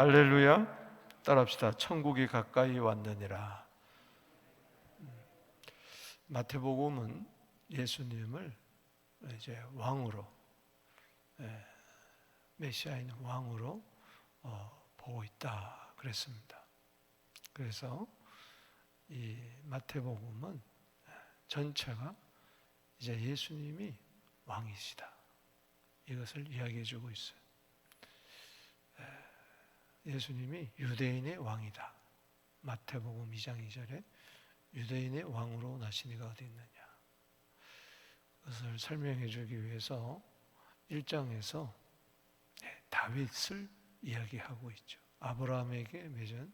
할렐루야. 따라합시다. 천국이 가까이 왔느니라. 마태복음은 예수님을 이제 왕으로, 메시아인 왕으로 보고 있다 그랬습니다. 그래서 이 마태복음은 전체가 이제 예수님이 왕이시다, 이것을 이야기해 주고 있어요. 예수님이 유대인의 왕이다. 마태복음 2장 2절에 유대인의 왕으로 나신 이가 어디 있느냐, 그것을 설명해 주기 위해서 1장에서 다윗을 이야기하고 있죠. 아브라함에게 맺은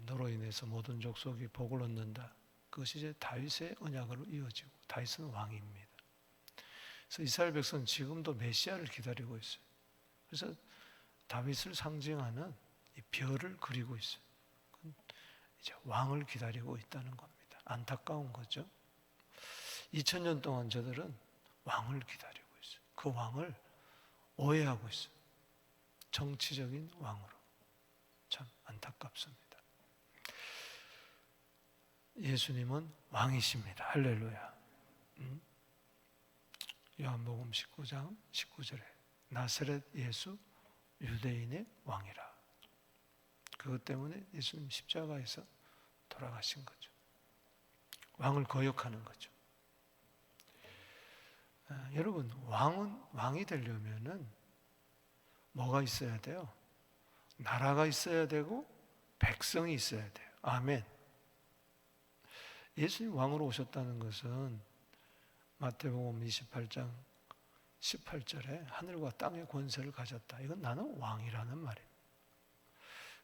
너로 인해서 모든 족속이 복을 얻는다. 그것이 이제 다윗의 언약으로 이어지고, 다윗은 왕입니다. 그래서 이스라엘 백성은 지금도 메시아를 기다리고 있어요. 그래서 다윗을 상징하는 이 별을 그리고 있어요. 이제 왕을 기다리고 있다는 겁니다. 안타까운 거죠. 2000년 동안 저들은 왕을 기다리고 있어요. 그 왕을 오해하고 있어요. 정치적인 왕으로. 참 안타깝습니다. 예수님은 왕이십니다. 할렐루야. 요한복음 19장 19절에 나사렛 예수 유대인의 왕이라. 그것 때문에 예수님 십자가에서 돌아가신 거죠. 왕을 거역하는 거죠. 여러분, 왕이 되려면은 뭐가 있어야 돼요? 나라가 있어야 되고 백성이 있어야 돼요. 아멘. 예수님 왕으로 오셨다는 것은 마태복음 28장 18절에 하늘과 땅의 권세를 가졌다. 이건 나는 왕이라는 말이에요.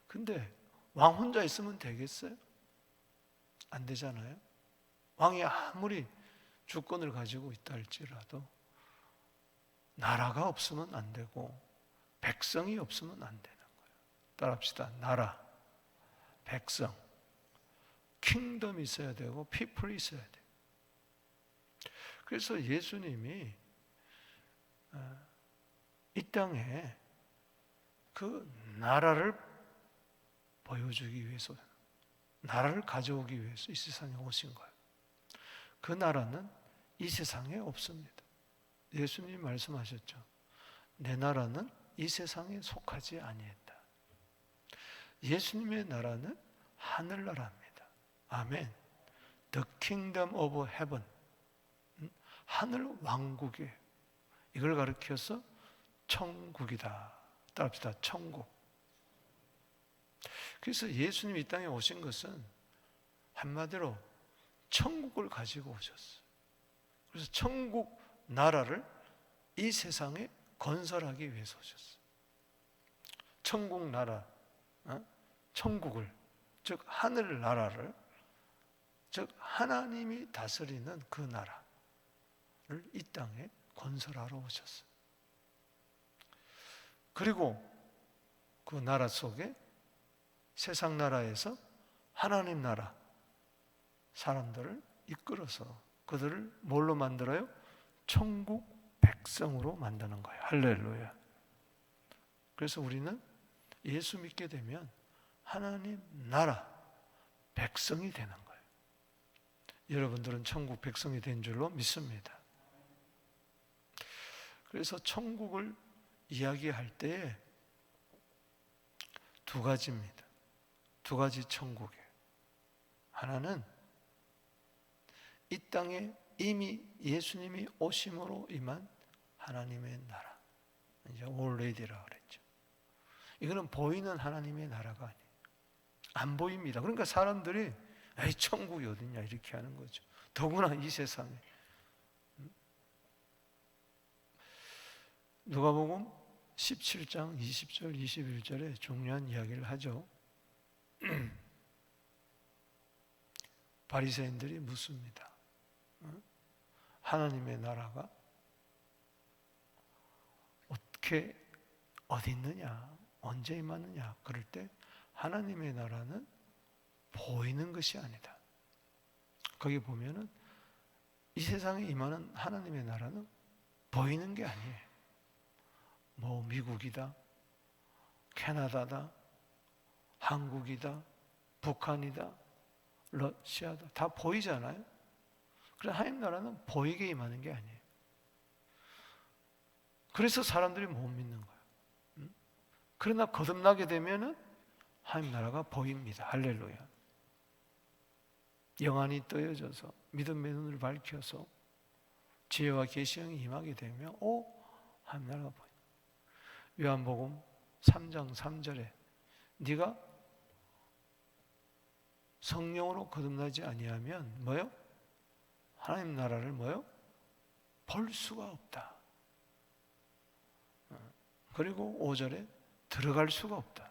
근데 왕 혼자 있으면 되겠어요? 안 되잖아요. 왕이 아무리 주권을 가지고 있다 할지라도 나라가 없으면 안 되고 백성이 없으면 안 되는 거예요. 따라합시다. 나라, 백성, 킹덤이 있어야 되고 피플이 있어야 돼요. 그래서 예수님이 이 땅에 그 나라를 보여주기 위해서, 나라를 가져오기 위해서 이 세상에 오신 거예요. 그 나라는 이 세상에 없습니다. 예수님이 말씀하셨죠. 내 나라는 이 세상에 속하지 아니했다. 예수님의 나라는 하늘나라입니다. 아멘. The kingdom of heaven. 하늘 왕국이에요. 이걸 가리켜서 천국이다. 따라합시다. 천국. 그래서 예수님이 이 땅에 오신 것은 한마디로 천국을 가지고 오셨어요. 그래서 천국 나라를 이 세상에 건설하기 위해서 오셨어요. 천국 나라, 천국을, 즉 하늘 나라를, 즉 하나님이 다스리는 그 나라를 이 땅에 건설하러 오셨어요. 그리고 그 나라 속에 세상 나라에서 하나님 나라 사람들을 이끌어서 그들을 뭘로 만들어요? 천국 백성으로 만드는 거예요. 할렐루야. 그래서 우리는 예수 믿게 되면 하나님 나라 백성이 되는 거예요. 여러분들은 천국 백성이 된 줄로 믿습니다. 그래서 천국을 이야기할 때에 두 가지입니다. 두 가지 천국이에요. 하나는 이 땅에 이미 예수님이 오심으로 임한 하나님의 나라, 이제 already라고 그랬죠. 이거는 보이는 하나님의 나라가 아니에요. 안 보입니다. 그러니까 사람들이 에이 천국이 어딨냐 이렇게 하는 거죠. 더구나 이 세상에. 누가복음 17장 20절 21절에 중요한 이야기를 하죠. 바리새인들이 묻습니다. 하나님의 나라가 어떻게 어디 있느냐, 언제 임하느냐. 그럴 때 하나님의 나라는 보이는 것이 아니다. 거기 보면은 이 세상에 임하는 하나님의 나라는 보이는 게 아니에요. 뭐 미국이다, 캐나다다, 한국이다, 북한이다, 러시아다, 다 보이잖아요. 그래서 하나님 나라는 보이게 임하는 게 아니에요. 그래서 사람들이 못 믿는 거예요. 그러나 거듭나게 되면은 하나님 나라가 보입니다. 할렐루야. 영안이 떠여져서 믿음의 눈을 밝혀서 지혜와 계시형이 임하게 되면 하나님 나라가 보인다. 요한복음 3장 3절에 네가 성령으로 거듭나지 아니하면 뭐요? 하나님 나라를 뭐요? 볼 수가 없다. 그리고 5절에 들어갈 수가 없다.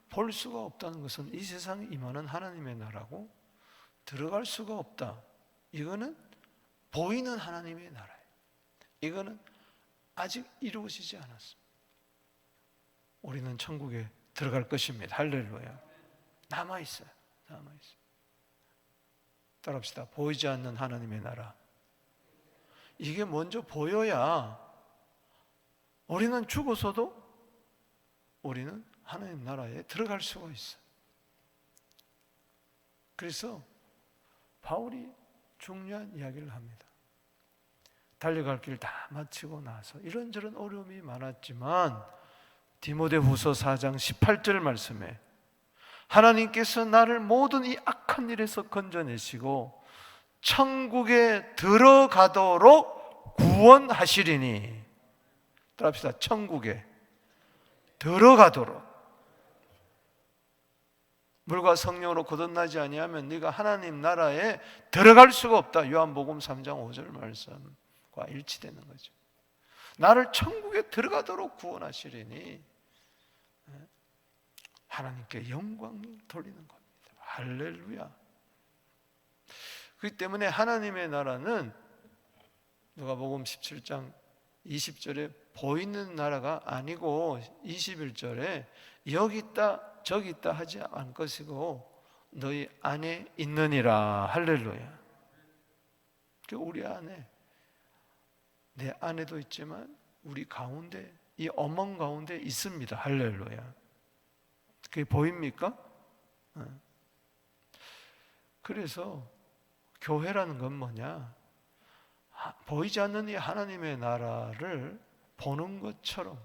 볼 수가 없다는 것은 이 세상에 임하는 하나님의 나라고, 들어갈 수가 없다. 이거는 보이는 하나님의 나라예요. 이거는 아직 이루어지지 않았습니다. 우리는 천국에 들어갈 것입니다. 할렐루야. 남아있어요. 남아있어요. 따라합시다. 보이지 않는 하나님의 나라. 이게 먼저 보여야 우리는 죽어서도 우리는 하나님 나라에 들어갈 수가 있어요. 그래서 바울이 중요한 이야기를 합니다. 달려갈 길 다 마치고 나서 이런저런 어려움이 많았지만 디모데후서 4장 18절 말씀에 하나님께서 나를 모든 이 악한 일에서 건져내시고 천국에 들어가도록 구원하시리니, 따라합시다. 천국에 들어가도록. 물과 성령으로 거듭나지 아니하면 네가 하나님 나라에 들어갈 수가 없다. 요한복음 3장 5절 말씀과 일치되는 거죠. 나를 천국에 들어가도록 구원하시리니 하나님께 영광을 돌리는 겁니다. 할렐루야. 그렇기 때문에 하나님의 나라는 누가복음 17장 20절에 보이는 나라가 아니고 21절에 여기 있다 저기 있다 하지 않을 것이고 너희 안에 있느니라. 할렐루야. 우리 안에, 내 안에도 있지만 우리 가운데, 이 어멍 가운데 있습니다. 할렐루야. 그게 보입니까? 그래서 교회라는 건 뭐냐? 보이지 않는 이 하나님의 나라를 보는 것처럼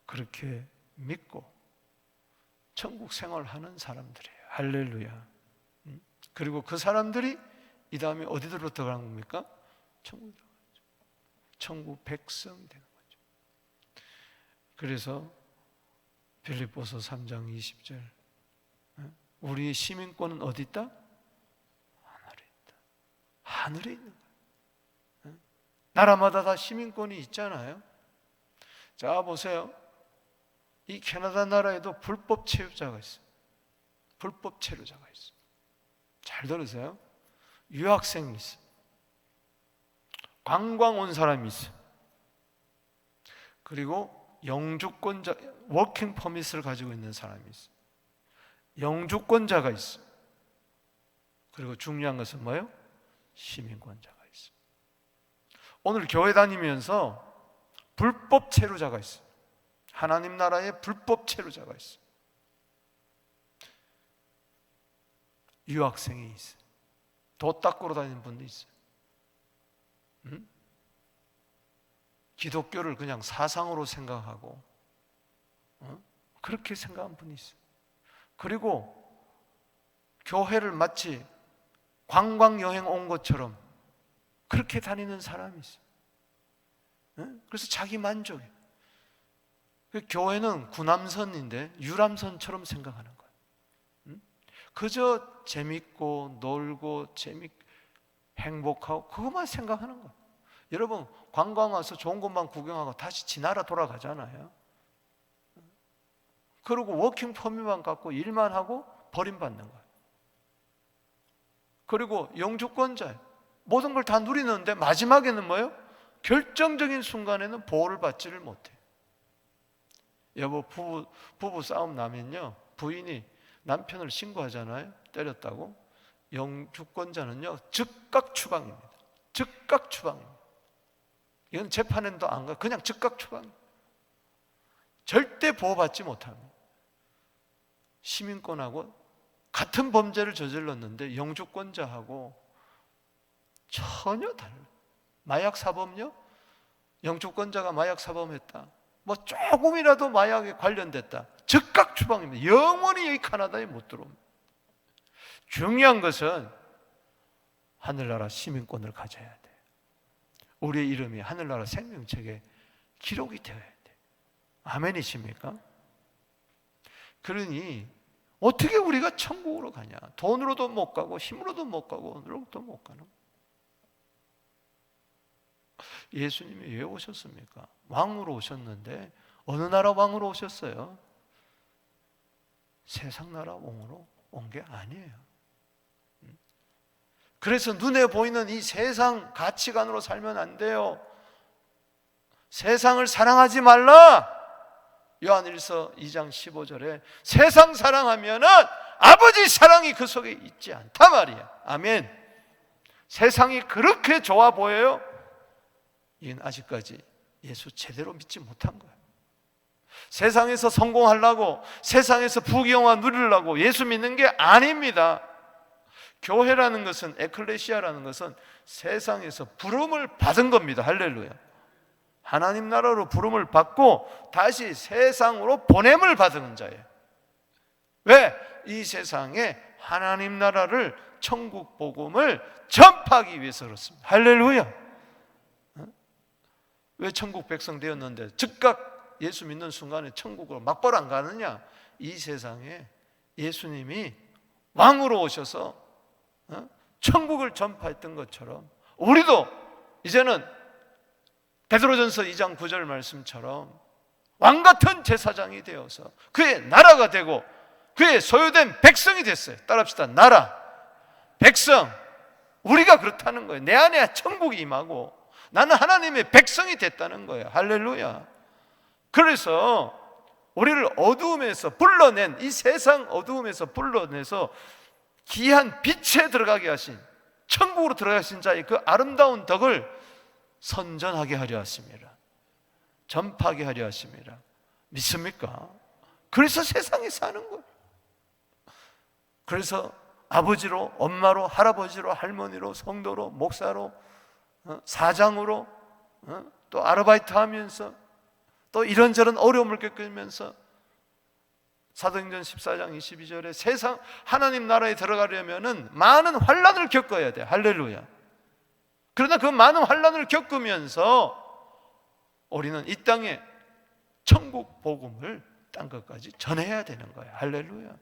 그렇게 믿고 천국 생활하는 사람들이에요. 할렐루야. 그리고 그 사람들이 이 다음에 어디로 들어가는 겁니까? 천국으로 들어가죠. 천국 백성 되는 거죠. 그래서 빌립보서 3장 20절 우리의 시민권은 어디 있다? 하늘에 있다. 하늘에 있는 거예요. 나라마다 다 시민권이 있잖아요. 자, 보세요. 이 캐나다 나라에도 불법 체류자가 있어요. 불법 체류자가 있어요. 잘 들으세요. 유학생이 있어요. 관광 온 사람이 있어요. 그리고 영주권자, 워킹 퍼밋을 가지고 있는 사람이 있어요. 영주권자가 있어요. 그리고 중요한 것은 뭐예요? 시민권자가 있어요. 오늘 교회 다니면서 불법 체류자가 있어요. 하나님 나라에 불법 체류자가 있어요. 유학생이 있어요. 도 닦으러 다니는 분도 있어요. 기독교를 그냥 사상으로 생각하고 그렇게 생각하는 분이 있어요. 그리고 교회를 마치 관광여행 온 것처럼 그렇게 다니는 사람이 있어요. 그래서 자기 만족이에요. 교회는 구남선인데 유람선처럼 생각하는 거예요. 그저 재밌고 놀고 행복하고 그것만 생각하는 거예요. 여러분 관광 와서 좋은 곳만 구경하고 다시 지 나라 돌아가잖아요. 그리고 워킹 퍼밋만 갖고 일만 하고 버림받는 거예요. 그리고 영주권자예요. 모든 걸 다 누리는데 마지막에는 뭐예요? 결정적인 순간에는 보호를 받지를 못해요. 여보, 부부 싸움 나면요, 부인이 남편을 신고하잖아요. 때렸다고. 영주권자는요 즉각 추방입니다. 즉각 추방입니다. 이건 재판에도 안 가. 그냥 즉각 추방입니다. 절대 보호받지 못합니다. 시민권하고 같은 범죄를 저질렀는데 영주권자하고 전혀 달라요. 마약 사범요? 영주권자가 마약 사범했다, 뭐 조금이라도 마약에 관련됐다, 즉각 추방입니다. 영원히 여기 카나다에 못 들어옵니다. 중요한 것은 하늘나라 시민권을 가져야 돼. 우리의 이름이 하늘나라 생명책에 기록이 되어야 돼. 아멘이십니까? 그러니 어떻게 우리가 천국으로 가냐? 돈으로도 못 가고 힘으로도 못 가고 어디로도 못 가는. 예수님이 왜 오셨습니까? 왕으로 오셨는데 어느 나라 왕으로 오셨어요? 세상 나라 왕으로 온 게 아니에요. 그래서 눈에 보이는 이 세상 가치관으로 살면 안 돼요. 세상을 사랑하지 말라. 요한일서 2장 15절에 세상 사랑하면은 아버지 사랑이 그 속에 있지 않다 말이야. 아멘. 세상이 그렇게 좋아 보여요? 이건 아직까지 예수 제대로 믿지 못한 거예요. 세상에서 성공하려고, 세상에서 부귀영화 누리려고 예수 믿는 게 아닙니다. 교회라는 것은, 에클레시아라는 것은 세상에서 부름을 받은 겁니다. 할렐루야. 하나님 나라로 부름을 받고 다시 세상으로 보냄을 받은 자예요. 왜? 이 세상에 하나님 나라를, 천국 복음을 전파하기 위해서 그렇습니다. 할렐루야. 왜 천국 백성 되었는데 즉각 예수 믿는 순간에 천국으로 막바로 안 가느냐? 이 세상에 예수님이 왕으로 오셔서 천국을 전파했던 것처럼 우리도 이제는 베드로전서 2장 9절 말씀처럼 왕같은 제사장이 되어서 그의 나라가 되고 그의 소유된 백성이 됐어요. 따라합시다. 나라, 백성. 우리가 그렇다는 거예요. 내 안에 천국이 임하고 나는 하나님의 백성이 됐다는 거예요. 할렐루야. 그래서 우리를 어두움에서 불러낸, 이 세상 어두움에서 불러내서 귀한 빛에 들어가게 하신, 천국으로 들어가신 자의 그 아름다운 덕을 선전하게 하려 하십니다. 전파하게 하려 하십니다. 믿습니까? 그래서 세상에 사는 거예요. 그래서 아버지로, 엄마로, 할아버지로, 할머니로, 성도로, 목사로, 사장으로, 또 아르바이트 하면서 또 이런저런 어려움을 겪으면서 사도행전 14장 22절에 세상 하나님 나라에 들어가려면 많은 환난을 겪어야 돼. 할렐루야. 그러나 그 많은 환난을 겪으면서 우리는 이 땅에 천국 복음을 딴 것까지 전해야 되는 거야. 할렐루야.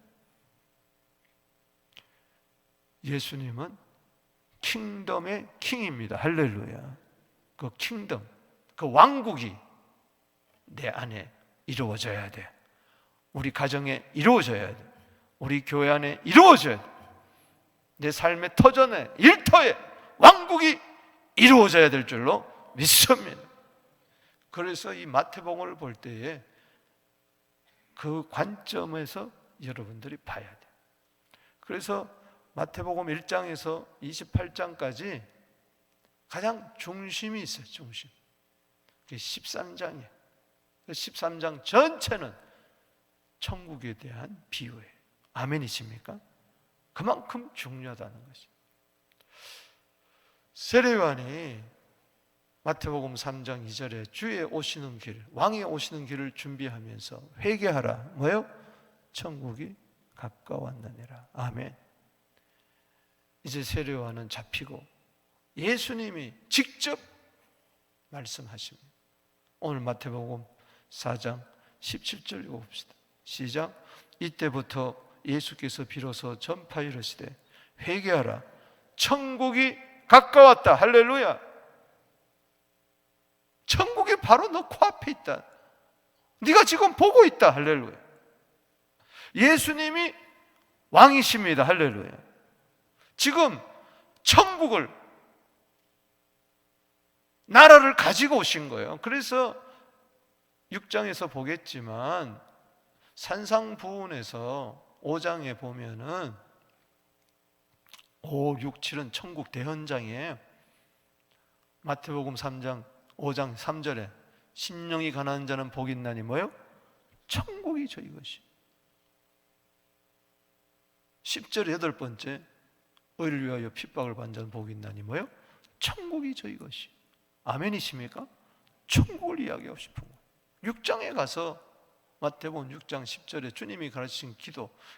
예수님은 킹덤의 킹입니다. 할렐루야. 그 킹덤, 그 왕국이 내 안에 이루어져야 돼. 우리 가정에 이루어져야 돼. 우리 교회 안에 이루어져야 돼. 내 삶의 터전에, 일터에 왕국이 이루어져야 될 줄로 믿습니다. 그래서 이 마태복음을 볼 때에 그 관점에서 여러분들이 봐야 돼. 그래서 마태복음 1장에서 28장까지 가장 중심이 있어요. 중심. 그게 13장이에요. 13장 전체는 천국에 대한 비유예요. 아멘이십니까? 그만큼 중요하다는 것이. 세례요한이 마태복음 3장 2절에 주의 오시는 길, 왕이 오시는 길을 준비하면서 회개하라. 뭐요? 천국이 가까웠느니라. 아멘. 이제 세례요한은 잡히고 예수님이 직접 말씀하십니다. 오늘 마태복음 4장 17절 읽어봅시다. 시작. 이때부터 예수께서 비로소 전파 이르시되 회개하라. 천국이 가까웠다. 할렐루야. 천국이 바로 너 코앞에 있다. 네가 지금 보고 있다. 할렐루야. 예수님이 왕이십니다. 할렐루야. 지금 천국을, 나라를 가지고 오신 거예요. 그래서 6장에서 보겠지만 산상부훈에서 5장에 보면은 5, 6, 7은 천국 대현장이에요. 마태복음 3장 5장 3절에 심령이 가난한 자는 복이 있나니 뭐요? 천국이 저희 것이. 10절의 8번째, 의를 위하여 핍박을 받는 자는 복이 있나니 뭐요? 천국이 저희 것이. 아멘이십니까? 천국을 이야기하고 싶은 거예요. 6장에 가서 마태복음 6장 10절에 주님이 가르치신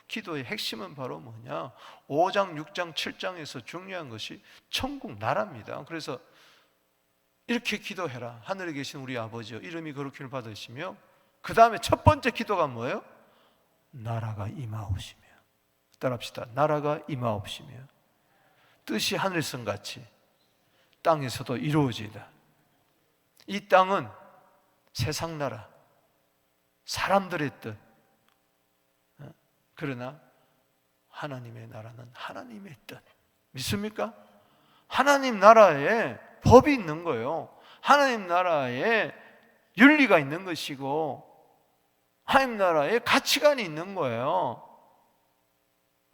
기도의 핵심은 바로 뭐냐? 5장, 6장, 7장에서 중요한 것이 천국 나라입니다. 그래서 이렇게 기도해라. 하늘에 계신 우리 아버지여, 이름이 거룩힘을 받으시며, 그 다음에 첫 번째 기도가 뭐예요? 나라가 임하옵시며. 따라합시다. 나라가 임하옵시며 뜻이 하늘에선 같이 땅에서도 이루어지이다. 이 땅은 세상 나라, 사람들의 뜻. 그러나 하나님의 나라는 하나님의 뜻. 믿습니까? 하나님 나라에 법이 있는 거예요. 하나님 나라에 윤리가 있는 것이고, 하나님 나라에 가치관이 있는 거예요.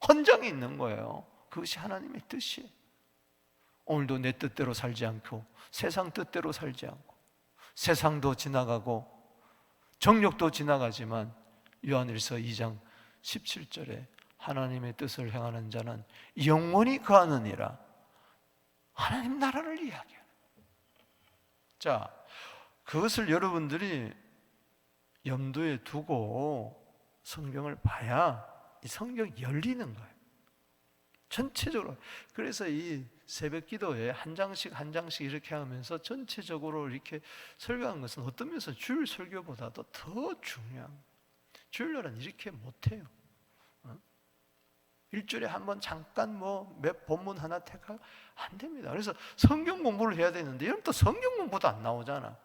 헌정이 있는 거예요. 그것이 하나님의 뜻이에요. 오늘도 내 뜻대로 살지 않고 세상 뜻대로 살지 않고, 세상도 지나가고 정욕도 지나가지만 요한일서 2장 17절에 하나님의 뜻을 행하는 자는 영원히 거하느니라. 하나님 나라를 이야기해요. 자, 그것을 여러분들이 염두에 두고 성경을 봐야 이 성경이 열리는 거예요. 전체적으로. 그래서 이 새벽 기도에 한 장씩 한 장씩 이렇게 하면서 전체적으로 이렇게 설교하는 것은 어떤 면에서 주일 설교보다도 더 중요한 거예요. 주일날은 이렇게 못해요. 일주일에 한 번 잠깐 몇 본문 하나 택하 안 됩니다. 그래서 성경 공부를 해야 되는데 이런 또 성경 공부도 안 나오잖아.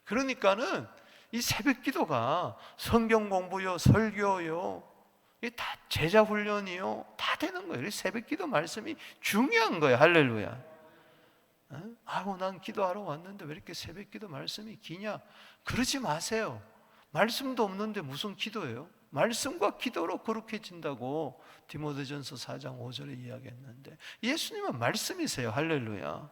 그러니까는 이 새벽 기도가 성경 공부요, 설교요, 이게 다 제자 훈련이요, 다 되는 거예요. 새벽 기도 말씀이 중요한 거예요. 할렐루야. 아우, 난 기도하러 왔는데 왜 이렇게 새벽 기도 말씀이 기냐? 그러지 마세요. 말씀도 없는데 무슨 기도예요? 말씀과 기도로 거룩해진다고 디모데전서 4장 5절에 이야기했는데, 예수님은 말씀이세요. 할렐루야.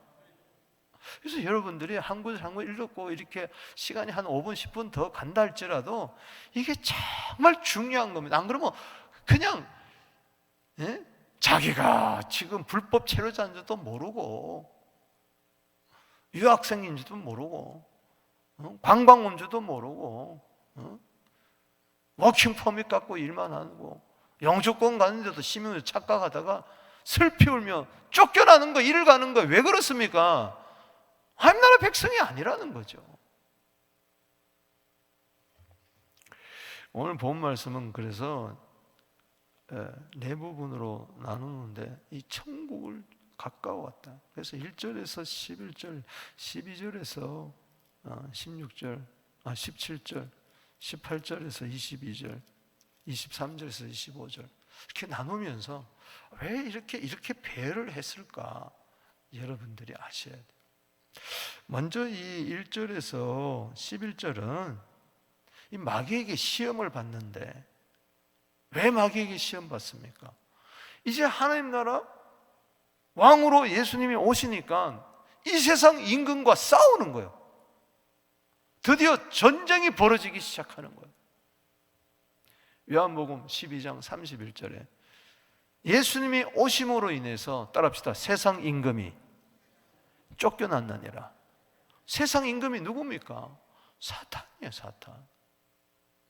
그래서 여러분들이 한 구절 한 구절 읽고 이렇게 시간이 한 5분 10분 더 간다 할지라도 이게 정말 중요한 겁니다. 안 그러면 그냥 자기가 지금 불법 체류자인지도 모르고, 유학생인지도 모르고, 관광 온 줄도 모르고, 워킹 퍼밋 갖고 일만 하고, 영주권 가는데도 시민으로 착각하다가 슬피 울며 쫓겨나는 거, 일을 가는 거. 왜 그렇습니까? 하나님 나라 백성이 아니라는 거죠. 오늘 본 말씀은 그래서 네 부분으로 나누는데, 이 천국을 가까워왔다. 그래서 1절에서 11절, 12절에서 16절, 17절, 18절에서 22절, 23절에서 25절 이렇게 나누면서 왜 이렇게 배를 했을까? 여러분들이 아셔야 돼요. 먼저 이 1절에서 11절은 이 마귀에게 시험을 받는데, 왜 마귀에게 시험 받습니까? 이제 하나님 나라 왕으로 예수님이 오시니까 이 세상 임금과 싸우는 거예요. 드디어 전쟁이 벌어지기 시작하는 거예요. 요한복음 12장 31절에 예수님이 오심으로 인해서, 따라합시다, 세상 임금이 쫓겨났느니라. 세상 임금이 누굽니까? 사탄이에요, 사탄.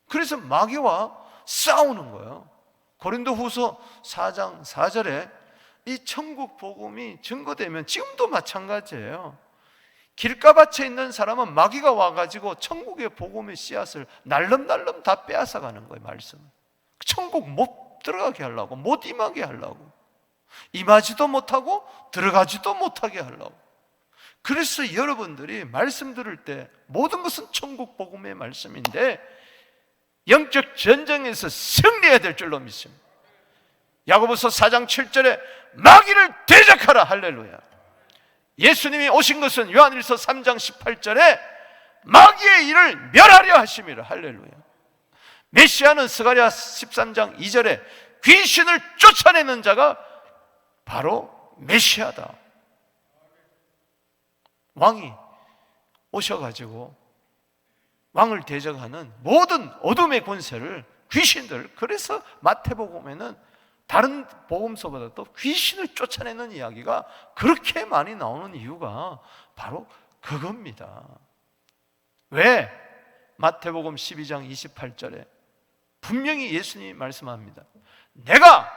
그래서 마귀와 싸우는 거예요. 고린도후서 4장 4절에 이 천국 복음이 증거되면, 지금도 마찬가지예요. 길가밭에 있는 사람은 마귀가 와가지고 천국의 복음의 씨앗을 날름날름 다 빼앗아가는 거예요. 말씀. 천국 못 들어가게 하려고, 못 임하게 하려고, 임하지도 못하고 들어가지도 못하게 하려고. 그래서 여러분들이 말씀 들을 때 모든 것은 천국 복음의 말씀인데 영적 전쟁에서 승리해야 될 줄로 믿습니다. 야고보서 4장 7절에 마귀를 대적하라. 할렐루야. 예수님이 오신 것은 요한일서 3장 18절에 마귀의 일을 멸하려 하심이라. 할렐루야. 메시아는 스가랴 13장 2절에 귀신을 쫓아내는 자가 바로 메시아다. 왕이 오셔가지고 왕을 대적하는 모든 어둠의 권세를 귀신들. 그래서 마태복음에는 다른 복음서보다도 귀신을 쫓아내는 이야기가 그렇게 많이 나오는 이유가 바로 그겁니다. 왜? 마태복음 12장 28절에 분명히 예수님이 말씀합니다. 내가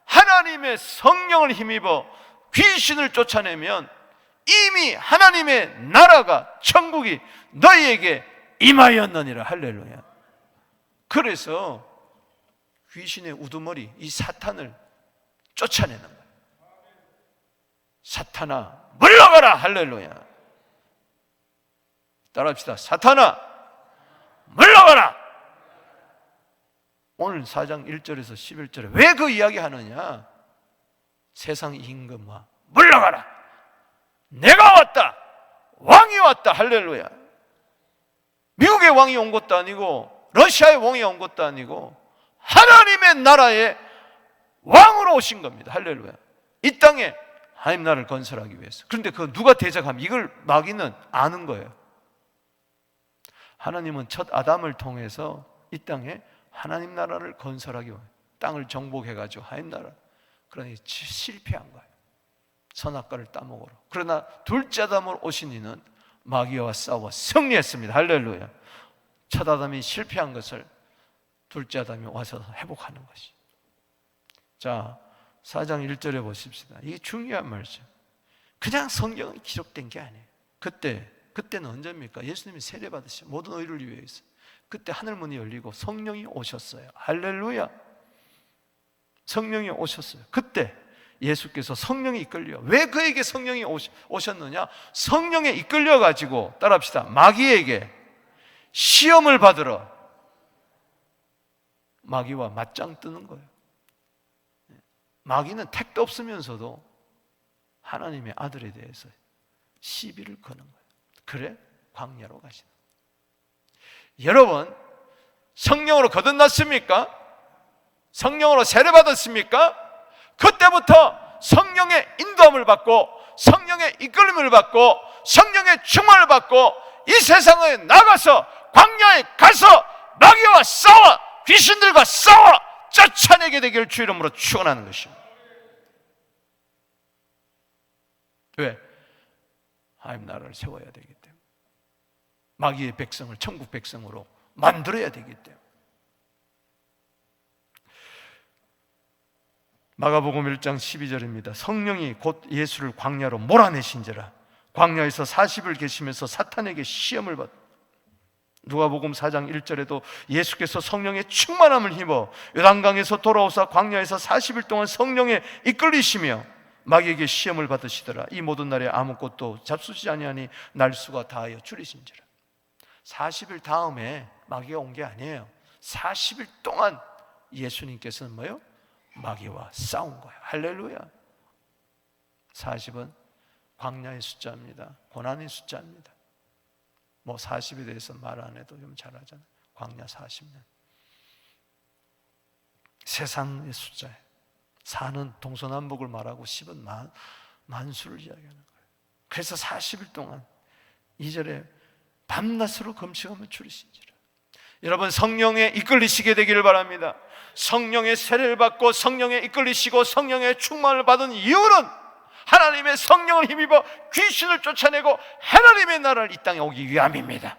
하나님의 성령을 힘입어 귀신을 쫓아내면 이미 하나님의 나라가, 천국이 너희에게 임하였느니라. 할렐루야. 그래서 귀신의 우두머리, 이 사탄을 쫓아내는 거예요. 사탄아 물러가라. 할렐루야. 따라합시다. 사탄아 물러가라. 오늘 4장 1절에서 11절에 왜 그 이야기 하느냐? 세상 임금아 물러가라. 내가 왔다. 왕이 왔다. 할렐루야. 미국의 왕이 온 것도 아니고 러시아의 왕이 온 것도 아니고 하나님의 나라의 왕으로 오신 겁니다. 할렐루야. 이 땅에 하나님 나라를 건설하기 위해서. 그런데 그 누가 대적하면 이걸 마귀는 아는 거예요. 하나님은 첫 아담을 통해서 이 땅에 하나님 나라를 건설하기 위해 땅을 정복해가지고 하나님 나라. 그러니 실패한 거예요. 선악과를 따먹으러. 그러나 둘째 아담으로 오신 이는 마귀와 싸워 승리했습니다. 할렐루야. 첫 아담이 실패한 것을 둘째 아담이 와서 회복하는 것이. 자, 4장 1절에 보십시다. 이게 중요한 말이죠. 그냥 성경은 기록된 게 아니에요. 그때는 언제입니까? 예수님이 세례받으시고 모든 의를 위해서. 그때 하늘 문이 열리고 성령이 오셨어요. 할렐루야. 성령이 오셨어요. 그때 예수께서 성령이 이끌려. 왜 그에게 성령이 오셨느냐? 성령에 이끌려 가지고 따라합시다. 마귀에게 시험을 받으러 마귀와 맞짱 뜨는 거예요. 마귀는 택도 없으면서도 하나님의 아들에 대해서 시비를 거는 거예요. 그래? 광야로 가시는 거예요. 여러분, 성령으로 거듭났습니까? 성령으로 세례받았습니까? 그때부터 성령의 인도함을 받고 성령의 이끌림을 받고 성령의 충만을 받고 이 세상에 나가서 광야에 가서 마귀와 싸워 귀신들과 싸워 쫓아내게 되기를 주 이름으로 축원하는 것입니다. 왜? 하나님 나라를 세워야 되기 때문에, 마귀의 백성을 천국 백성으로 만들어야 되기 때문에. 마가복음 1장 12절입니다. 성령이 곧 예수를 광야로 몰아내신지라. 광야에서 40일 계시면서 사탄에게 시험을 받. 누가복음 4장 1절에도 예수께서 성령의 충만함을 힘입어 요단강에서 돌아오사 광야에서 40일 동안 성령에 이끌리시며 마귀에게 시험을 받으시더라. 이 모든 날에 아무것도 잡수지 아니하니 날수가 다하여 줄이신지라. 40일 다음에 마귀가 온 게 아니에요. 40일 동안 예수님께서는 뭐예요? 마귀와 싸운 거예요. 할렐루야. 40은 광야의 숫자입니다. 고난의 숫자입니다. 뭐 40에 대해서 말 안 해도 좀 잘 하잖아요. 광야 40년. 세상의 숫자예요. 4는 동서남북을 말하고 10은 만수를 이야기하는 거예요. 그래서 40일 동안 2절에 밤낮으로 금식하며 줄이신지라. 여러분, 성령에 이끌리시게 되기를 바랍니다. 성령의 세례를 받고 성령에 이끌리시고 성령의 충만을 받은 이유는 하나님의 성령을 힘입어 귀신을 쫓아내고 하나님의 나라를 이 땅에 오기 위함입니다.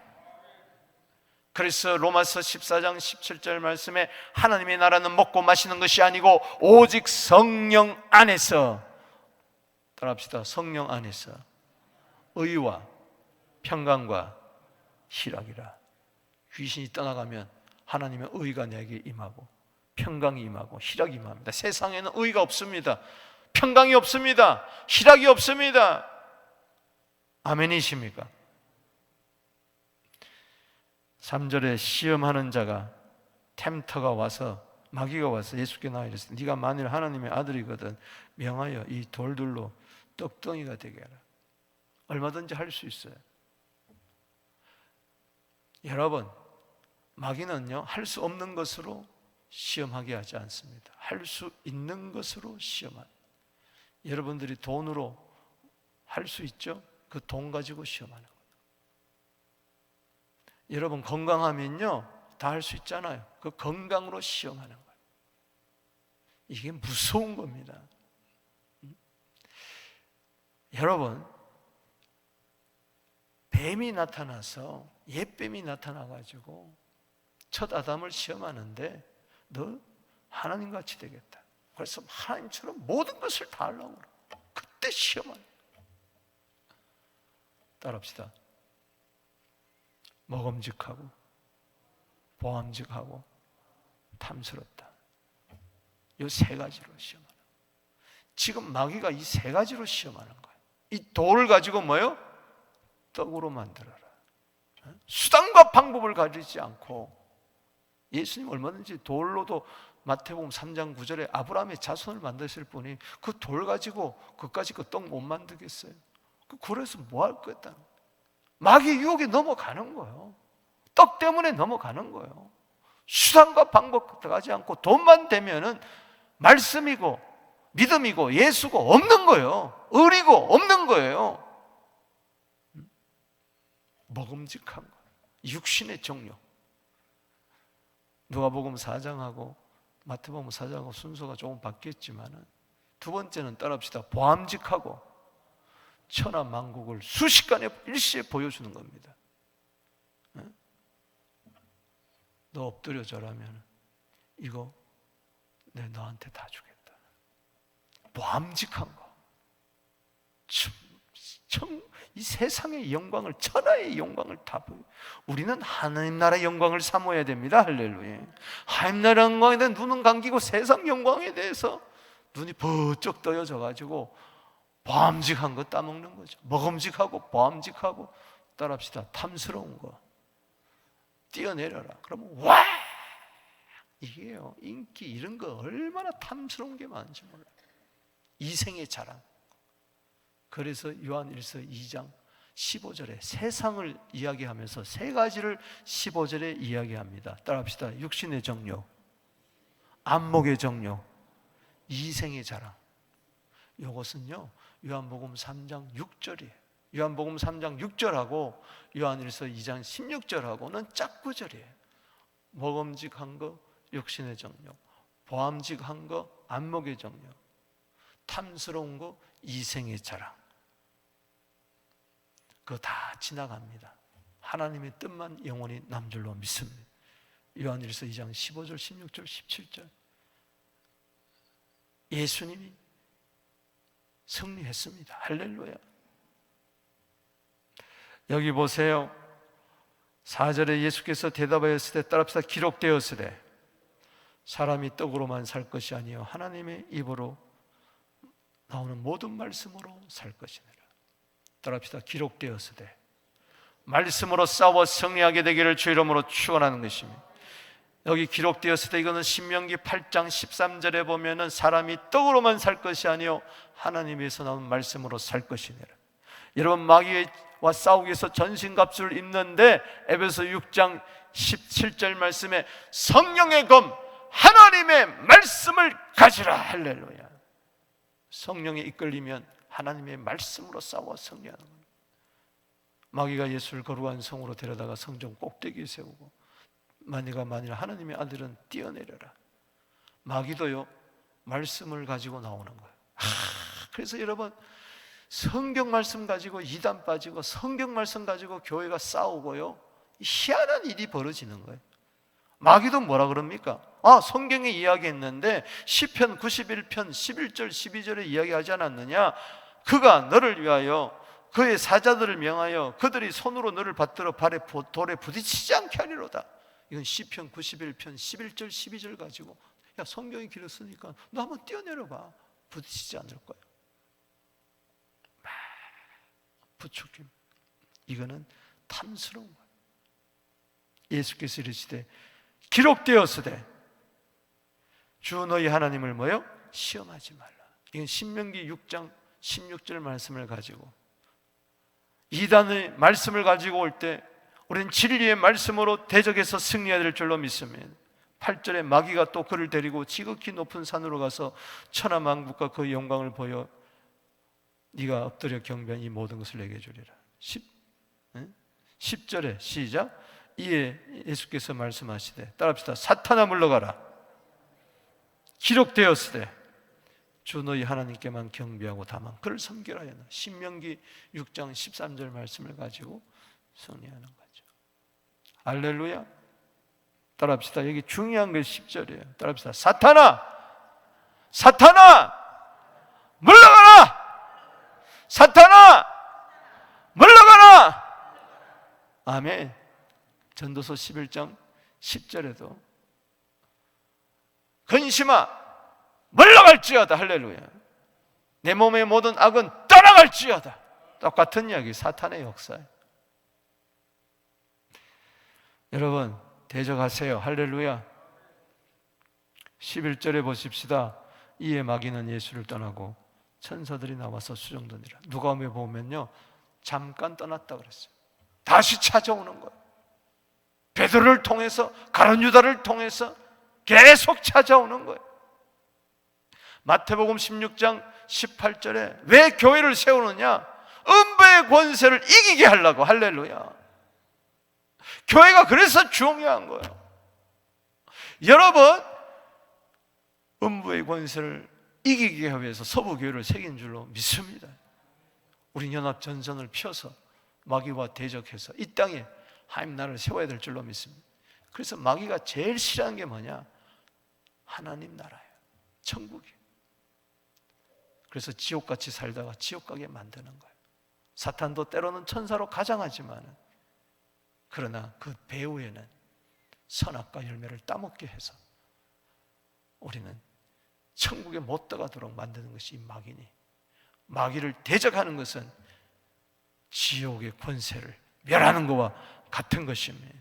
그래서 로마서 14장 17절 말씀에 하나님의 나라는 먹고 마시는 것이 아니고 오직 성령 안에서, 따라합시다. 성령 안에서 의와 평강과 희락이라. 귀신이 떠나가면 하나님의 의가 내게 임하고 평강이 임하고 희락이 임합니다. 세상에는 의가 없습니다. 평강이 없습니다. 희락이 없습니다. 아멘이십니까? 3절에 시험하는 자가, 템터가 와서, 마귀가 와서 예수께 나와 이랬어요. 네가 만일 하나님의 아들이거든 명하여 이 돌들로 떡덩이가 되게 하라. 얼마든지 할 수 있어요. 여러분, 마귀는요, 할 수 없는 것으로 시험하게 하지 않습니다. 할 수 있는 것으로 시험합니다. 여러분들이 돈으로 할 수 있죠? 그 돈 가지고 시험하는 거예요. 여러분 건강하면요, 다 할 수 있잖아요. 그 건강으로 시험하는 거예요. 이게 무서운 겁니다. 여러분, 뱀이 나타나서 옛뱀이 나타나가지고 첫 아담을 시험하는데 너 하나님같이 되겠다. 그래서 하나님처럼 모든 것을 다 하려고 그래. 그때 시험하는 거예요. 따라합시다. 먹음직하고 보암직하고 탐스럽다. 이 세 가지로 시험하는 거예요. 지금 마귀가 이 세 가지로 시험하는 거예요. 이 돌을 가지고 뭐요? 떡으로 만들어라. 수단과 방법을 가리지 않고 예수님 얼마든지 돌로도 마태복음 3장 9절에 아브라함의 자손을 만드실 분이 그 돌 가지고 그까지 그 떡 못 만들겠어요? 그래서 뭐 할 거였다는 거예요? 마귀 유혹에 넘어가는 거예요. 떡 때문에 넘어가는 거예요. 수단과 방법 들어가지 않고 돈만 되면은 말씀이고 믿음이고 예수고 없는 거예요. 의리고 없는 거예요. 먹음직한 거, 육신의 정욕. 누가복음 4장하고 마태복음 4장하고 순서가 조금 바뀌었지만은 두 번째는 따라합시다. 보암직하고 천하만국을 순식간에 일시에 보여주는 겁니다. 너 엎드려 절하면 이거 내 너한테 다 주겠다. 보암직한 거. 이 세상의 영광을, 천하의 영광을 다 보여. 우리는 하나님 나라의 영광을 사모해야 됩니다. 할렐루야. 하나님 나라의 영광에 대한 눈은 감기고 세상 영광에 대해서 눈이 번쩍 떠여져 가지고 보암직한 거 따먹는 거죠. 먹음직하고 보암직하고 따라합시다. 탐스러운 거 뛰어내려라. 그러면 와! 이게요, 인기 이런 거 얼마나 탐스러운 게 많은지 몰라요. 이생의 자랑. 그래서 요한일서 2장 15절에 세상을 이야기하면서 세 가지를 15절에 이야기합니다. 따라합시다. 육신의 정욕, 안목의 정욕, 이생의 자랑. 이것은요 요한복음 3장 6절이에요. 요한복음 3장 6절하고 요한일서 2장 16절하고는 짝구절이에요. 먹음직한 거 육신의 정욕, 보암직한 거 안목의 정욕, 탐스러운 거 이생의 자랑. 그거 다 지나갑니다. 하나님의 뜻만 영원히 남 줄로 믿습니다. 요한일서 2장 15절, 16절, 17절. 예수님이 승리했습니다. 할렐루야. 여기 보세요. 4절에 예수께서 대답하였을 때 따라합시다. 기록되었으되 사람이 떡으로만 살 것이 아니요 하나님의 입으로 나오는 모든 말씀으로 살 것이니라. 따라합시다. 기록되었으되 말씀으로 싸워 승리하게 되기를 주 이름으로 축원하는 것입니다. 여기 기록되었을 때 이거는 신명기 8장 13절에 보면은 사람이 떡으로만 살 것이 아니요 하나님에서 나온 말씀으로 살 것이니라. 여러분 마귀와 싸우기 위해서 전신갑주를 입는데 에베소 6장 17절 말씀에 성령의 검 하나님의 말씀을 가지라. 할렐루야. 성령에 이끌리면 하나님의 말씀으로 싸워 승리하는 겁니다. 마귀가 예수를 거룩한 성으로 데려다가 성전 꼭대기에 세우고 만일 하나님의 아들은 뛰어내려라. 마귀도요 말씀을 가지고 나오는 거예요. 그래서 여러분 성경 말씀 가지고 이단 빠지고 성경 말씀 가지고 교회가 싸우고요 희한한 일이 벌어지는 거예요. 마귀도 뭐라 그럽니까? 성경에 이야기했는데 시편 91편 11절 12절에 이야기하지 않았느냐? 그가 너를 위하여 그의 사자들을 명하여 그들이 손으로 너를 받들어 돌에 부딪히지 않게 하리로다. 이건 시편 91편 11절 12절 가지고 야 성경이 길었으니까 너 한번 뛰어내려봐. 부딪히지 않을 거야. 막 부추김. 이거는 탐스러운 거야. 예수께서 이르시되 기록되었으되 주 너희 하나님을 뭐요? 시험하지 말라. 이건 신명기 6장 16절 말씀을 가지고 이단의 말씀을 가지고 올 때 우리는 진리의 말씀으로 대적해서 승리해야 될 줄로 믿습니다. 8절에 마귀가 또 그를 데리고 지극히 높은 산으로 가서 천하만국과 그 영광을 보여 네가 엎드려 경배한 이 모든 것을 내게 주리라. 10절에 시작. 이에 예수께서 말씀하시되, 따라합시다. 사탄아 물러가라. 기록되었으되 주 너희 하나님께만 경배하고 다만 그를 섬기라 하였나. 신명기 6장 13절 말씀을 가지고 정리하는 거죠. 할렐루야. 따라합시다. 여기 중요한 게 10절이에요. 따라합시다. 사탄아, 사탄아 물러가라. 사탄아 물러가라. 아멘. 전도서 11장 10절에도 근심아 물러갈지어다. 할렐루야. 내 몸의 모든 악은 떠나갈지어다. 똑같은 이야기, 사탄의 역사예요. 여러분 대적하세요. 할렐루야. 11절에 보십시다. 이에 마귀는 예수를 떠나고 천사들이 나와서 수종드니라. 누가복음에 보면요, 잠깐 떠났다 그랬어요. 다시 찾아오는 거예요. 베드로를 통해서, 가룟 유다를 통해서 계속 찾아오는 거예요. 마태복음 16장 18절에 왜 교회를 세우느냐? 음부의 권세를 이기게 하려고. 할렐루야. 교회가 그래서 중요한 거예요. 여러분, 음부의 권세를 이기게 하기 위해서 서부교회를 새긴 줄로 믿습니다. 우리 연합 전선을 펴서 마귀와 대적해서 이 땅에 하나님 나라를 세워야 될 줄로 믿습니다. 그래서 마귀가 제일 싫어하는 게 뭐냐? 하나님 나라예요. 천국이에요. 그래서 지옥같이 살다가 지옥 가게 만드는 거예요. 사탄도 때로는 천사로 가장하지만, 그러나 그 배후에는 선악과 열매를 따먹게 해서 우리는 천국에 못 들어가도록 만드는 것이 마귀니, 마귀를 대적하는 것은 지옥의 권세를 멸하는 것과 같은 것입니다.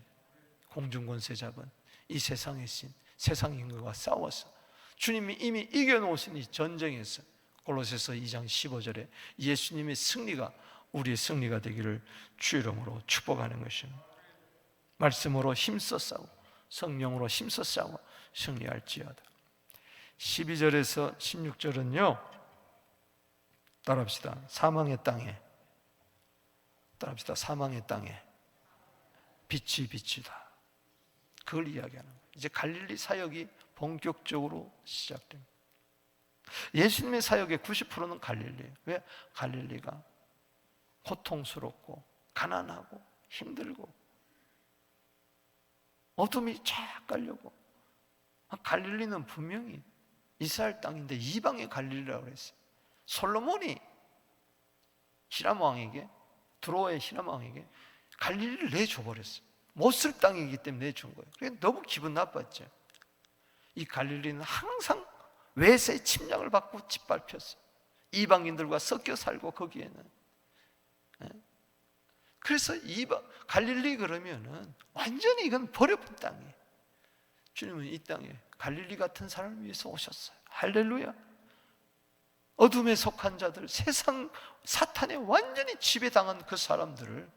공중권세 잡은 이 세상의 신, 세상 인간과 싸워서 주님이 이미 이겨놓으신 이 전쟁에서 골로새서 2장 15절에 예수님의 승리가 우리의 승리가 되기를 주 이름으로 축복하는 것입니다. 말씀으로 힘써 싸우고 성령으로 힘써 싸워 승리할지어다. 12절에서 16절은요, 따라합시다. 사망의 땅에, 따라합시다. 사망의 땅에 빛이 비치다. 그걸 이야기하는 거예요. 이제 갈릴리 사역이 본격적으로 시작됩니다. 예수님의 사역의 90%는 갈릴리예요. 왜? 갈릴리가 고통스럽고 가난하고 힘들고 어둠이 쫙 깔려고. 갈릴리는 분명히 이스라엘 땅인데 이방의 갈릴리라고 그랬어요. 솔로몬이 히람 왕에게, 드로아의 히람 왕에게 갈릴리를 내줘버렸어요. 못 쓸 땅이기 때문에 내준 거예요. 그러니까 너무 기분 나빴죠. 이 갈릴리는 항상 외세의 침략을 받고 짓밟혔어요. 이방인들과 섞여 살고 거기에는. 그래서 갈릴리 그러면은 완전히 이건 버려본 땅이에요. 주님은 이 땅에 갈릴리 같은 사람을 위해서 오셨어요. 할렐루야. 어둠에 속한 자들, 세상 사탄에 완전히 지배당한 그 사람들을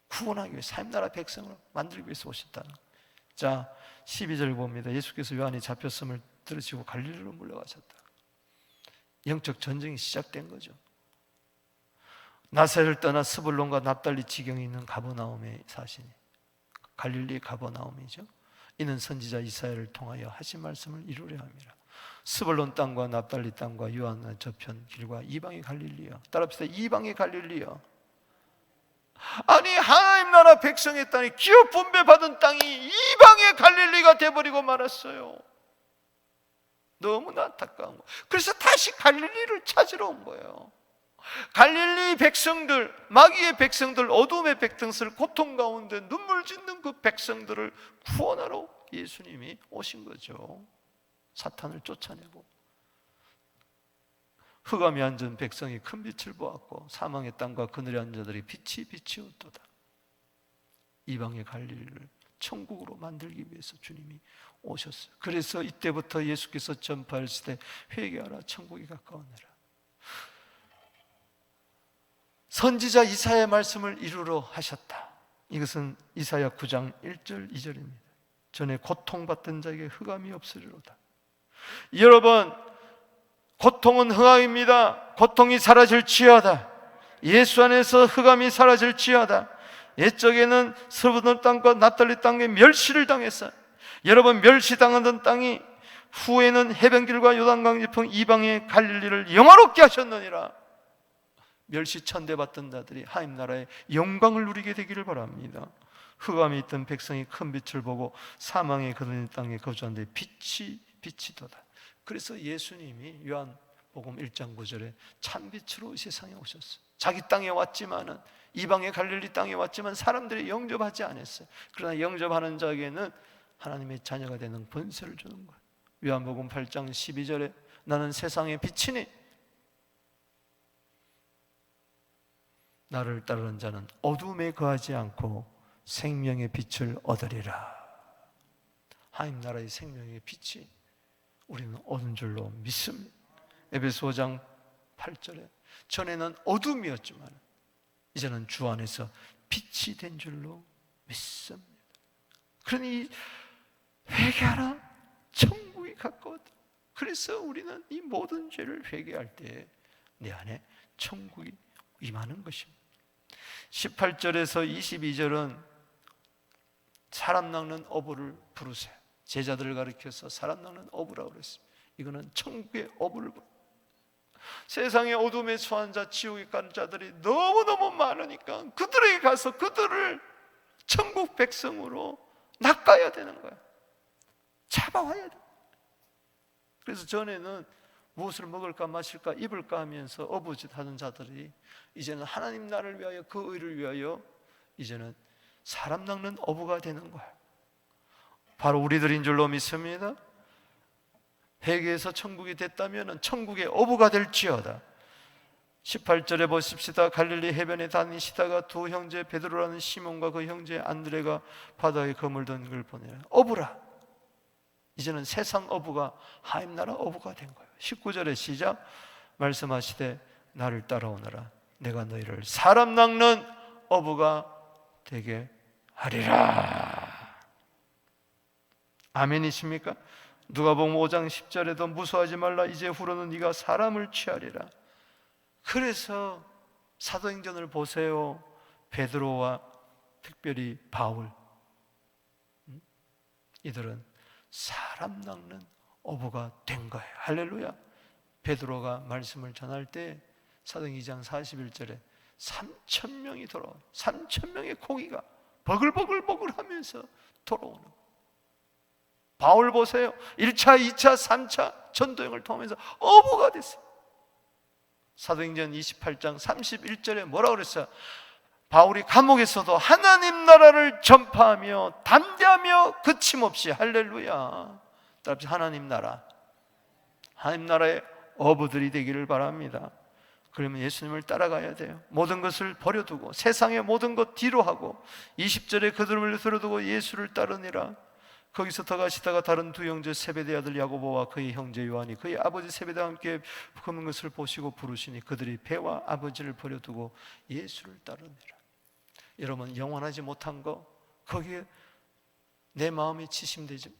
구원하기 위해서 하나님 나라 백성을 만들기 위해서 오셨다는. 자, 12절 봅니다. 예수께서 요한이 잡혔음을 들으시고 갈릴리로 물러가셨다. 영적 전쟁이 시작된 거죠. 나사렛을 떠나 스불론과 납달리 지경에 있는 가버나움에 사시니, 갈릴리 가버나움이죠. 이는 선지자 이사야를 통하여 하신 말씀을 이루려 함이라. 스불론 땅과 납달리 땅과 요한의 저편 길과 이방의 갈릴리여. 따라합시다. 이방의 갈릴리여. 아니, 하나님 나라 백성의 땅이 기업 분배받은 땅이 이방의 갈릴리가 돼버리고 말았어요. 너무나 안타까운 거. 그래서 다시 갈릴리를 찾으러 온 거예요. 갈릴리 백성들, 마귀의 백성들, 어둠의 백성들, 고통 가운데 눈물 짓는 그 백성들을 구원하러 예수님이 오신 거죠. 사탄을 쫓아내고. 흑암에 앉은 백성이 큰 빛을 보았고 사망의 땅과 그늘에 앉은 자들이 빛이 비치었도다. 이방의 갈릴리를 천국으로 만들기 위해서 주님이 오셨어요. 그래서 이때부터 예수께서 전파하실 때 회개하라, 천국이 가까웠느라. 선지자 이사야의 말씀을 이루러 하셨다. 이것은 이사야 9장 1절 2절입니다. 전에 고통받던 자에게 흑암이 없으리로다. 여러분, 고통은 흑암입니다. 고통이 사라질지어다. 예수 안에서 흑암이 사라질지어다. 옛적에는 스불론 땅과 납달리 땅에 멸시를 당했어요. 여러분, 멸시당하던 땅이 후에는 해변길과 요단강 지평 이방의 갈릴리를 영화롭게 하셨느니라. 멸시 천대받던 자들이 하나님 나라의 영광을 누리게 되기를 바랍니다. 흑암에 있던 백성이 큰 빛을 보고 사망에 거느린 땅에 거주한데 빛이 비치도다. 그래서 예수님이 요한복음 1장 9절에 참빛으로 세상에 오셨어요. 자기 땅에 왔지만은, 이방의 갈릴리 땅에 왔지만 사람들이 영접하지 않았어요. 그러나 영접하는 자에게는 하나님의 자녀가 되는 권세를 주는 거예요. 요한복음 8장 12절에 나는 세상의 빛이니 나를 따르는 자는 어둠에 거하지 않고 생명의 빛을 얻으리라. 하나님 나라의 생명의 빛이 우리는 얻은 줄로 믿습니다. 에베소 5장 8절에 전에는 어둠이었지만 이제는 주 안에서 빛이 된 줄로 믿습니다. 그러니 회개하라, 천국이 가까웠다. 그래서 우리는 이 모든 죄를 회개할 때 내 안에 천국이 임하는 것입니다. 18절에서 22절은 사람 낚는 어부를 부르세요. 제자들을 가리켜서 사람 낚는 어부라고 그랬습니다. 이거는 천국의 어부를 부르. 세상의 어둠에 처한 자, 지옥에 간 자들이 너무너무 많으니까 그들에게 가서 그들을 천국 백성으로 낚아야 되는 거야. 잡아와야 돼. 그래서 전에는 무엇을 먹을까 마실까 입을까 하면서 어부짓 하는 자들이 이제는 하나님 나라를 위하여, 그 의를 위하여 이제는 사람 낚는 어부가 되는 거야. 바로 우리들인 줄로 믿습니다. 회개해서 천국이 됐다면 천국의 어부가 될지어다. 18절에 보십시다. 갈릴리 해변에 다니시다가 두 형제 베드로라는 시몬과 그 형제 안드레가 바다에 그물 든 걸 보내라. 어부라. 이제는 세상 어부가 하나님 나라 어부가 된 거예요. 19절에 시작. 말씀하시되 나를 따라오너라. 내가 너희를 사람 낚는 어부가 되게 하리라. 아멘이십니까? 누가복음 5장 10절에도 무서워하지 말라. 이제 후로는 네가 사람을 취하리라. 그래서 사도행전을 보세요. 베드로와 특별히 바울, 이들은 사람 낚는 어부가 된 거예요. 할렐루야. 베드로가 말씀을 전할 때 사도행전 2장 41절에 3,000명이 돌아와요. 3,000명의 고기가 버글버글 하면서 돌아오는 거예요. 바울 보세요. 1차, 2차, 3차 전도행을 통하면서 어부가 됐어요. 사도행전 28장 31절에 뭐라고 그랬어요? 바울이 감옥에서도 하나님 나라를 전파하며 담대하며 거침없이, 할렐루야, 따라합시다. 하나님 나라, 하나님 나라의 어부들이 되기를 바랍니다. 그러면 예수님을 따라가야 돼요. 모든 것을 버려두고 세상의 모든 것 뒤로 하고 20절에 그들을 들어두고 예수를 따르니라. 거기서 더 가시다가 다른 두 형제 세베대 아들 야고보와 그의 형제 요한이 그의 아버지 세베대와 함께 그런 것을 보시고 부르시니 그들이 배와 아버지를 버려두고 예수를 따르니라. 여러분, 영원하지 못한 거 거기에 내 마음이 치심되지,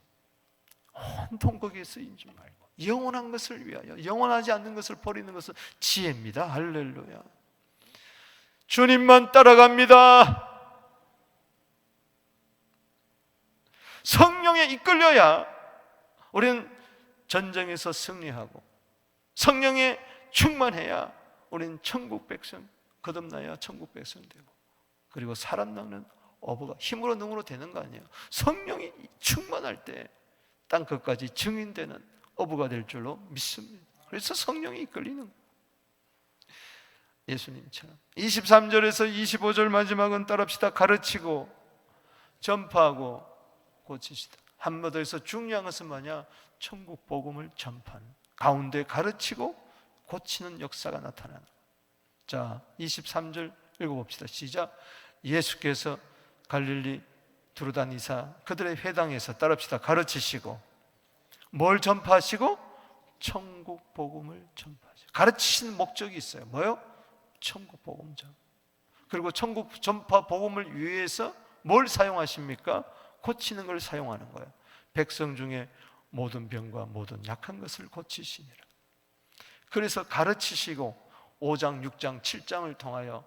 온통 거기에 쓰이지 말고 영원한 것을 위하여, 영원하지 않는 것을 버리는 것은 지혜입니다. 할렐루야. 주님만 따라갑니다. 성령에 이끌려야 우리는 전쟁에서 승리하고, 성령에 충만해야 우리는 천국 백성, 거듭나야 천국 백성 되고, 그리고 사람 낚는 어부가 힘으로 능으로 되는 거 아니에요. 성령이 충만할 때 땅 끝까지 증인되는 어부가 될 줄로 믿습니다. 그래서 성령이 이끌리는 거예요. 예수님처럼 23절에서 25절 마지막은 따라합시다. 가르치고 전파하고 고치시다. 한마디에서 중요한 것은 뭐냐? 천국 복음을 전파하는, 가운데 가르치고 고치는 역사가 나타나는. 자, 23절 읽어봅시다. 시작. 예수께서 갈릴리 두루다니사 그들의 회당에서, 따라합시다, 가르치시고 뭘 전파하시고? 천국 복음을 전파하시고. 가르치시는 목적이 있어요. 뭐요? 천국 복음 전. 그리고 천국 전파 복음을 위해서 뭘 사용하십니까? 고치는 걸 사용하는 거예요. 백성 중에 모든 병과 모든 약한 것을 고치시니라. 그래서 가르치시고 5장, 6장, 7장을 통하여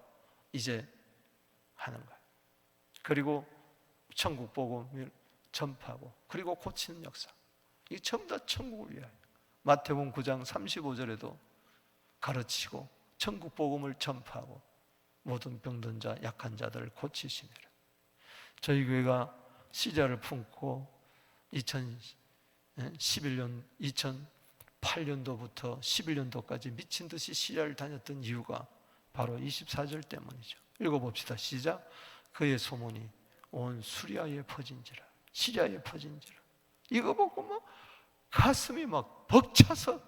이제 하는 거예요. 그리고 천국 복음을 전파하고 그리고 고치는 역사. 이게 전부 다 천국을 위하여. 마태복음 9장 35절에도 가르치고 천국 복음을 전파하고 모든 병든 자 약한 자들을 고치시니라. 저희 교회가 시자를 품고 2011년 2008년도부터 11년도까지 미친 듯이 시리아를 다녔던 이유가 바로 24절 때문이죠. 읽어봅시다. 시작. 그의 소문이 온 수리아에 퍼진지라. 시리아에 퍼진지라. 이거 보고 뭐 가슴이 막 벅차서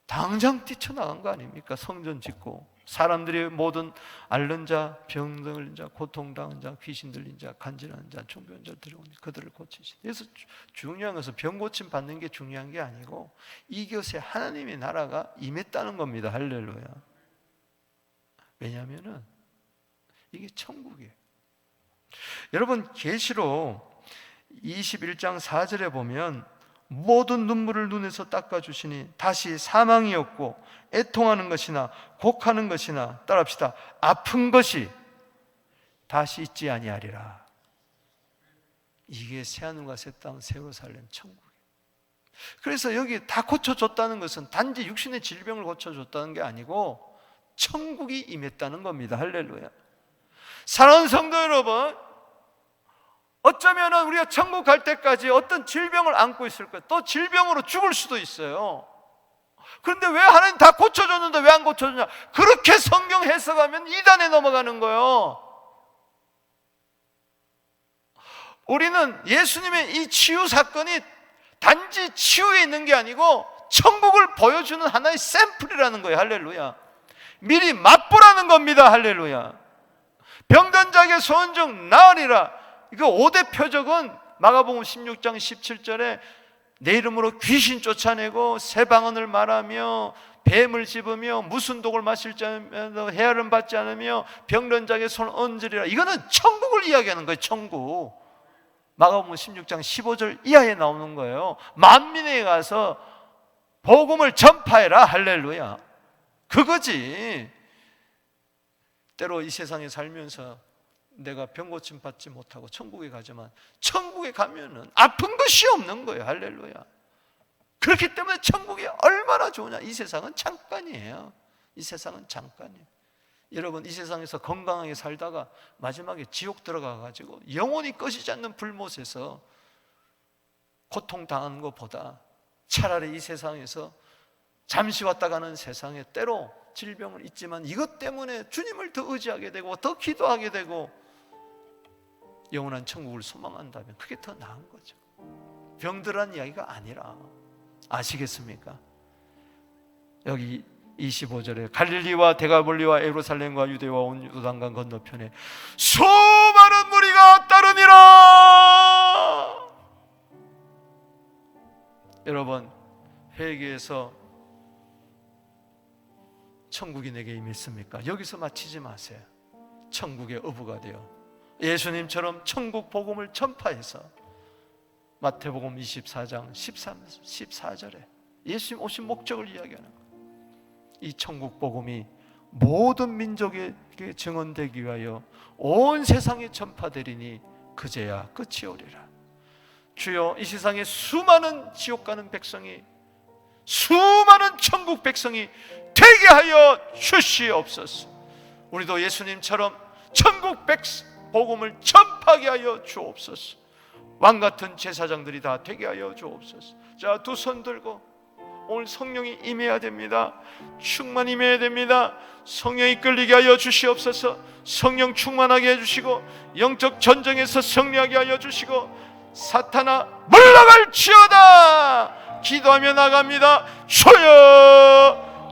당장 뛰쳐나간 거 아닙니까? 성전 짓고 사람들이 모든 앓는 자, 병 들린 자, 고통당한 자, 귀신 들린 자, 간질하는 자, 종교한 자 들어오니 그들을 고치시. 그래서 중요한 것은 병 고침 받는 게 중요한 게 아니고 이곳에 하나님의 나라가 임했다는 겁니다. 할렐루야. 왜냐하면은 이게 천국이에요. 여러분 계시록 21장 4절에 보면 모든 눈물을 눈에서 닦아주시니 다시 사망이 없고 애통하는 것이나 곡하는 것이나 따라합시다. 아픈 것이 다시 있지 아니하리라. 이게 새하늘과 새 땅 새로 살렘 천국이에요. 그래서 여기 다 고쳐줬다는 것은 단지 육신의 질병을 고쳐줬다는 게 아니고 천국이 임했다는 겁니다. 할렐루야. 사랑하는 성도 여러분, 어쩌면 우리가 천국 갈 때까지 어떤 질병을 안고 있을 거예요. 또 질병으로 죽을 수도 있어요. 그런데 왜 하나님 다 고쳐줬는데 왜 안 고쳐주냐? 그렇게 성경 해석하면 이단에 넘어가는 거예요. 우리는 예수님의 이 치유 사건이 단지 치유에 있는 게 아니고 천국을 보여주는 하나의 샘플이라는 거예요. 할렐루야. 미리 맛보라는 겁니다. 할렐루야. 병든 자에게 소원 중 나으리라. 이거 5대 표적은 마가복음 16장 17절에 내 이름으로 귀신 쫓아내고 새 방언을 말하며 뱀을 집으며 무슨 독을 마실 자면 해하름 받지 않으며 병든 자에게 손 얹으리라. 이거는 천국을 이야기하는 거예요. 천국. 마가복음 16장 15절 이하에 나오는 거예요. 만민에 가서 복음을 전파해라. 할렐루야. 그거지. 때로 이 세상에 살면서 내가 병고침 받지 못하고 천국에 가지만 천국에 가면은 아픈 것이 없는 거예요. 할렐루야. 그렇기 때문에 천국이 얼마나 좋으냐. 이 세상은 잠깐이에요. 이 세상은 잠깐이에요. 여러분 이 세상에서 건강하게 살다가 마지막에 지옥 들어가가지고 영원히 꺼지지 않는 불못에서 고통당하는 것보다 차라리 이 세상에서 잠시 왔다 가는 세상에 때로 질병을 잊지만 이것 때문에 주님을 더 의지하게 되고 더 기도하게 되고 영원한 천국을 소망한다면 그게 더 나은 거죠. 병들란 이야기가 아니라. 아시겠습니까? 여기 25절에 갈릴리와 데가볼리와 예루살렘과 유대와 온 요단강 건너편에 수많은 무리가 따르니라. 여러분 회개해서 천국이 내게 임했습니까? 여기서 마치지 마세요. 천국의 어부가 되어 예수님처럼 천국 복음을 전파해서 마태복음 24장 14절에 예수님 오신 목적을 이야기하는 거예요. 이 천국 복음이 모든 민족에게 증언되기 위하여 온 세상에 전파되리니 그제야 끝이 오리라. 주여 이 세상에 수많은 지옥 가는 백성이 수많은 천국 백성이 되게 하여 주시옵소서. 우리도 예수님처럼 천국 복음을 전파하게 하여 주옵소서. 왕같은 제사장들이 다 되게 하여 주옵소서. 자, 두 손 들고 오늘 성령이 임해야 됩니다. 충만 임해야 됩니다. 성령이 끌리게 하여 주시옵소서. 성령 충만하게 해주시고 영적 전쟁에서 승리하게 하여 주시고 사탄아 물러갈지어다. 기도하며 나갑니다. 주여